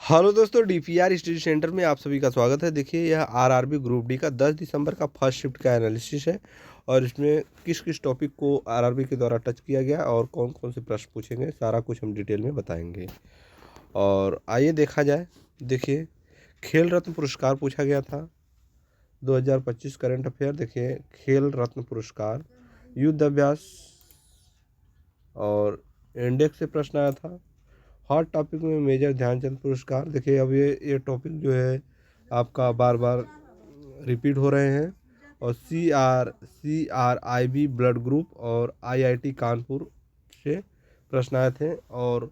Hello दोस्तों, DPR study centre में आप सभी का स्वागत है। देखिए, यह आरआरबी ग्रुप डी का 10 दिसंबर का फर्स्ट शिफ्ट का एनालिसिस है और इसमें किस किस टॉपिक को आरआरबी के द्वारा टच किया गया और कौन कौन से प्रश्न पूछेंगे, सारा कुछ हम डिटेल में बताएंगे। और आइए देखा जाए। देखिए, खेल रत्न पुरस्कार पूछा गया था 2025 करंट अफेयर। देखिए, खेल रत्न पुरस्कार युद्ध अभ्यास और इंडेक्स से प्रश्न आया था। हॉट टॉपिक में मेजर ध्यानचंद पुरस्कार। देखिए, अब ये टॉपिक जो है आपका बार बार रिपीट हो रहे हैं। और CRIB ब्लड ग्रुप और IIT कानपुर से प्रश्न आए थे। और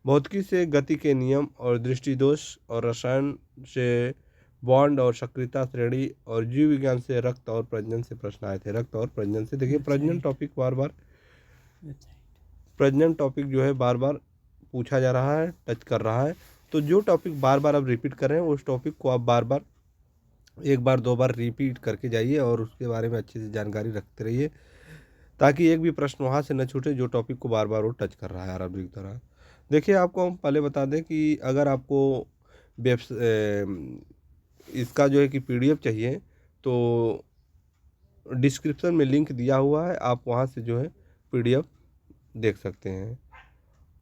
भौतिकी से गति के नियम और दृष्टि दोष और रसायन से बॉन्ड और सक्रियता श्रेणी और जीव विज्ञान से रक्त और प्रजनन से प्रश्न आए थे। रक्त और प्रजनन से देखिए, प्रजनन टॉपिक जो है बार बार पूछा जा रहा है, टच कर रहा है। तो जो टॉपिक बार बार आप रिपीट कर रहे हैं उस टॉपिक को आप बार बार एक बार दो बार रिपीट करके जाइए और उसके बारे में अच्छे से जानकारी रखते रहिए, ताकि एक भी प्रश्न वहाँ से न छूटे जो टॉपिक को बार बार वो टच कर रहा है आरआरबी की तरह। देखिए, आपको हम पहले बता दें कि अगर आपको इसका जो है कि PDF चाहिए तो डिस्क्रिप्शन में लिंक दिया हुआ है, आप वहाँ से जो है PDF देख सकते हैं।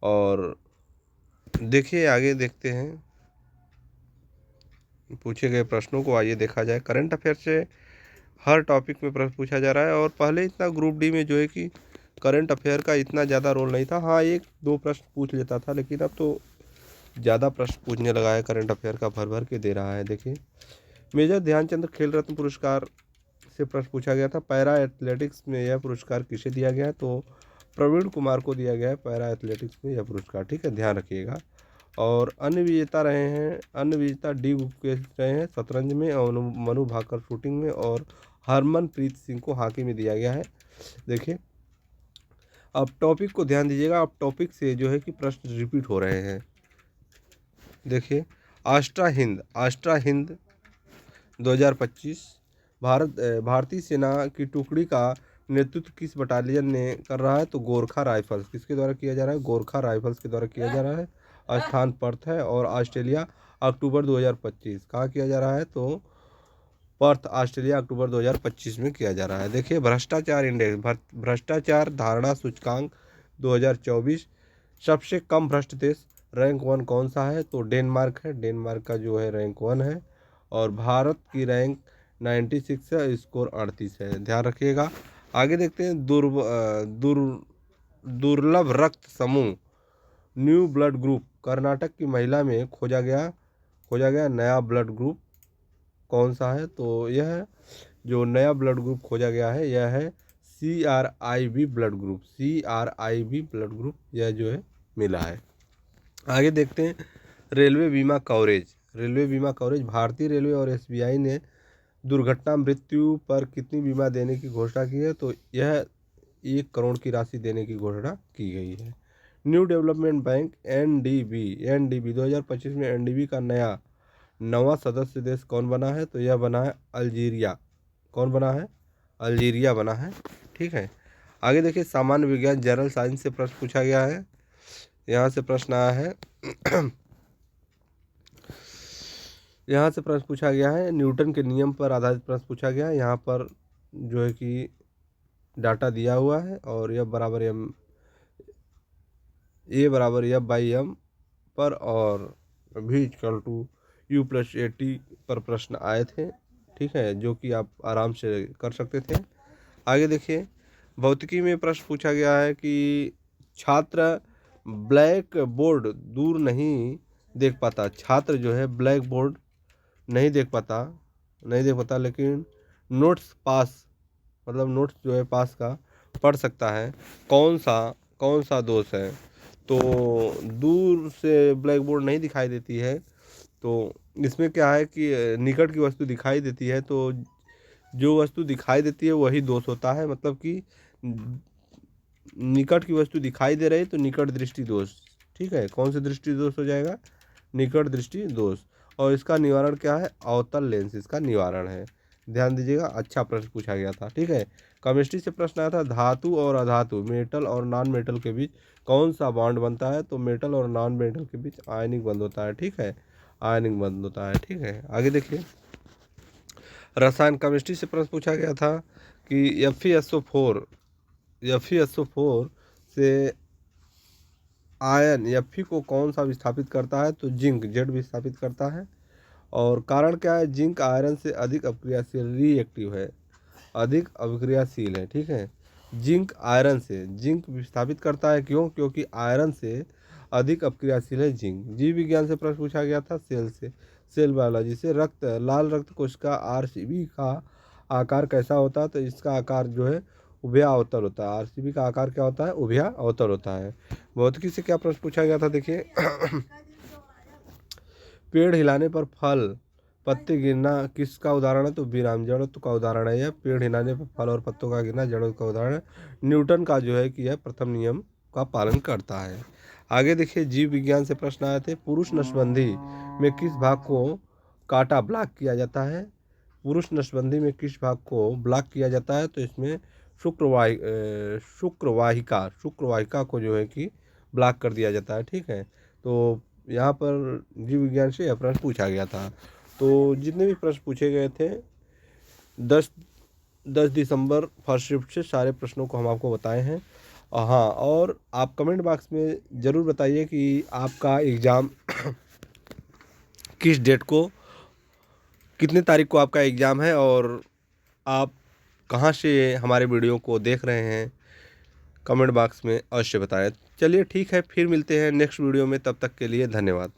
और देखिए, आगे देखते हैं पूछे गए प्रश्नों को। आइए देखा जाए। करंट अफेयर से हर टॉपिक में प्रश्न पूछा जा रहा है और पहले इतना ग्रुप डी में जो है कि करंट अफेयर का इतना ज़्यादा रोल नहीं था। हाँ, एक दो प्रश्न पूछ लेता था, लेकिन अब तो ज़्यादा प्रश्न पूछने लगा है। करंट अफेयर का भर भर के दे रहा है। देखिए, मेजर ध्यानचंद खेल रत्न पुरस्कार से प्रश्न पूछा गया था। पैरा एथलेटिक्स में यह पुरस्कार किसे दिया गया है? तो प्रवीण कुमार को दिया गया है पैरा एथलेटिक्स में यह पुरस्कार। ठीक है, ध्यान रखिएगा। और अन्य विजेता डी गुकेश रहे हैं शतरंज में, और मनु भाकर शूटिंग में, और हरमनप्रीत सिंह को हॉकी में दिया गया है। देखिए, अब टॉपिक को ध्यान दीजिएगा। अब टॉपिक से जो है कि प्रश्न रिपीट हो रहे हैं। देखिए, आस्ट्रा हिंद 2025 भारतीय सेना की टुकड़ी का नेतृत्व किस बटालियन ने कर रहा है? तो गोरखा राइफल्स। किसके द्वारा किया जा रहा है? गोरखा राइफल्स के द्वारा किया जा रहा है। स्थान पर्थ है और ऑस्ट्रेलिया, अक्टूबर 2025। कहाँ किया जा रहा है? तो पर्थ, ऑस्ट्रेलिया, अक्टूबर 2025 में किया जा रहा है। देखिए, भ्रष्टाचार इंडेक्स, भ्रष्टाचार धारणा सूचकांक 2024, सबसे कम भ्रष्ट देश रैंक 1 कौन सा है? तो डेनमार्क है। डेनमार्क का जो है रैंक 1 है और भारत की रैंक 96 है, स्कोर 38 है। ध्यान रखिएगा। आगे देखते हैं। दुर्लभ रक्त समूह न्यू ब्लड ग्रुप कर्नाटक की महिला में खोजा गया नया ब्लड ग्रुप कौन सा है? तो यह जो नया ब्लड ग्रुप खोजा गया है यह है CRIB blood group. CRIB blood group यह जो है मिला है। आगे देखते हैं। रेलवे बीमा कवरेज भारतीय रेलवे और SBI ने दुर्घटना मृत्यु पर कितनी बीमा देने की घोषणा की है? तो यह 1 करोड़ की राशि देने की घोषणा की गई है। न्यू डेवलपमेंट बैंक NDB 2025 में NDB का नवा सदस्य देश कौन बना है? तो यह बना है अल्जीरिया। कौन बना है? अल्जीरिया बना है। ठीक है। आगे देखिए, सामान्य विज्ञान जनरल साइंस से प्रश्न पूछा गया है। यहाँ से प्रश्न आया है यहाँ से प्रश्न पूछा गया है न्यूटन के नियम पर आधारित प्रश्न पूछा गया है। यहाँ पर जो है कि डाटा दिया हुआ है और यह बराबर F बाई M पर और V=U+AT पर प्रश्न आए थे। ठीक है, जो कि आप आराम से कर सकते थे। आगे देखिए, भौतिकी में प्रश्न पूछा गया है कि छात्र ब्लैक बोर्ड दूर नहीं देख पाता। छात्र जो है ब्लैक बोर्ड नहीं देख पाता, लेकिन नोट्स जो है पास का पढ़ सकता है। कौन सा दोष है? तो दूर से ब्लैक बोर्ड नहीं दिखाई देती है, तो इसमें क्या है कि निकट की वस्तु दिखाई देती है, तो जो वस्तु दिखाई देती है वही दोष होता है। मतलब कि निकट की वस्तु दिखाई दे रही तो निकट दृष्टि दोष। ठीक है, कौन सी दृष्टि दोष हो जाएगा? निकट दृष्टि दोष। और इसका निवारण क्या है? अवतल लेंस इसका निवारण है। ध्यान दीजिएगा, अच्छा प्रश्न पूछा गया था। ठीक है। केमिस्ट्री से प्रश्न आया था धातु और अधातु, मेटल और नॉन मेटल के बीच कौन सा बॉन्ड बनता है? तो मेटल और नॉन मेटल के बीच आयनिक बंध होता है। ठीक है। आयनिंग बंद होता है। ठीक है, आगे देखिए, रसायन केमिस्ट्री से प्रश्न पूछा गया था कि Fe4 से आयन Fe को कौन सा विस्थापित करता है, तो जिंक जेड विस्थापित करता है। और कारण क्या है, जिंक आयरन से अधिक अभिक्रियाशील रिएक्टिव है, अधिक अभिक्रियाशील है। ठीक है, जिंक विस्थापित करता है, क्यों, क्योंकि आयरन से अधिक अपक्रियाशील है जिंक। जीव विज्ञान से प्रश्न पूछा गया था सेल बायोलॉजी से, लाल रक्त कोशिका आरसीबी का आकार कैसा होता है, तो इसका आकार जो है उभया अवतल होता है। आरसीबी का आकार क्या होता है, उभया अवतल होता है। भौतिकी से क्या प्रश्न पूछा गया था, देखिए पेड़ हिलाने पर फल पत्ते गिरना किसका उदाहरण है, तो विराम जड़त्व का उदाहरण है। यह पेड़ हिलाने पर फल और पत्तों का गिरना जड़त्व का उदाहरण है। न्यूटन का जो है कि यह प्रथम नियम का पालन करता है। आगे देखिए, जीव विज्ञान से प्रश्न आए थे, पुरुष नसबंदी में किस भाग को काटा ब्लॉक किया जाता है। पुरुष नसबंदी में किस भाग को ब्लॉक किया जाता है, तो इसमें शुक्रवाहिका को जो है कि ब्लॉक कर दिया जाता है। ठीक है, तो यहाँ पर जीव विज्ञान से यह प्रश्न पूछा गया था। तो जितने भी प्रश्न पूछे गए थे 10 दिसंबर फर्स्ट शिफ्ट से सारे प्रश्नों को हम आपको बताए हैं। हाँ, और आप कमेंट बॉक्स में ज़रूर बताइए कि आपका एग्ज़ाम किस डेट को, कितने तारीख को आपका एग्ज़ाम है, और आप कहाँ से हमारे वीडियो को देख रहे हैं, कमेंट बॉक्स में अवश्य बताएं। चलिए ठीक है, फिर मिलते हैं नेक्स्ट वीडियो में, तब तक के लिए धन्यवाद।